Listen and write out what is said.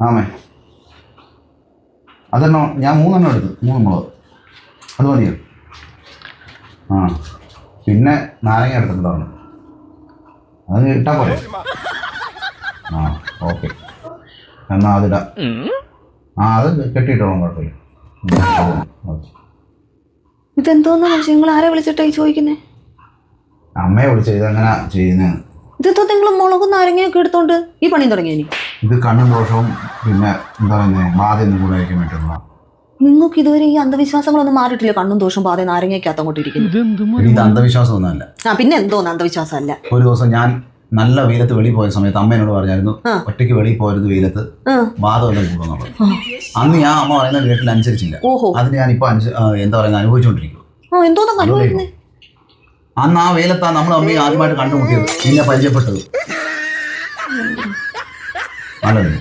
ആമേ അതെണ്ണോ ഞാൻ 3 എടുത്തു 3 മുളക് അത് മതിയോ? ആ പിന്നെ നാരങ്ങ എടുത്തിട്ടുണ്ടാവണം അത് ഇട്ടാൽ പോലെ. ആ ഓക്കെ എന്നാൽ അതിടാം. അത് കെട്ടിയിട്ടോളാം കുഴപ്പമില്ല. ഇതെന്തോന്നാ നിങ്ങൾ ആരെ വിളിച്ചിട്ടായി ചോദിക്കുന്നേ? അമ്മയെ വിളിച്ചത് ഇതെങ്ങനാ ചെയ്യുന്നത്? ഇതെന്തോ നിങ്ങൾ മുളകും നാരങ്ങയൊക്കെ എടുത്തോണ്ട് ഈ പണിയും തുടങ്ങിയ? ഇത് കണ്ണും ദോഷവും പിന്നെ എന്താ പറയുന്നത് ബാധയൊന്നും കൂടെ ആയിരിക്കും പറ്റുന്ന. നിങ്ങൾക്ക് ഇതുവരെ ഈ അന്ധവിശ്വാസങ്ങളൊന്നും മാറിയിട്ടില്ല? കണ്ണും ദോഷം ബാധ നാരങ്ങയ്ക്കകത്ത് അങ്ങോട്ട് ഇരിക്കുന്നു. ഇത് അന്ധവിശ്വാസം ഒന്നുമല്ല. പിന്നെ എന്തോന്ന് അന്ധവിശ്വാസം അല്ല? ഒരു ദിവസം ഞാൻ നല്ല വെയിലത്ത് വെളിയിൽ പോയ സമയത്ത് അമ്മ എന്നോട് പറഞ്ഞായിരുന്നു ഒറ്റയ്ക്ക് വെളിയിൽ പോയത് വെയിലത്ത് വാദമെല്ലാം കൂടുന്നുള്ളത്. അന്ന് ഞാൻ അമ്മ പറയുന്ന വീട്ടിൽ അനുസരിച്ചില്ല. അതിന് ഞാനിപ്പോ എന്താ പറയുന്നത് അനുഭവിച്ചുകൊണ്ടിരിക്കും. അന്ന് ആ വെയിലത്താ നമ്മൾ അമ്മയെ ആദ്യമായിട്ട് കണ്ടുമുട്ടിയത്, പിന്നെ പരിചയപ്പെട്ടത്. നല്ലത്.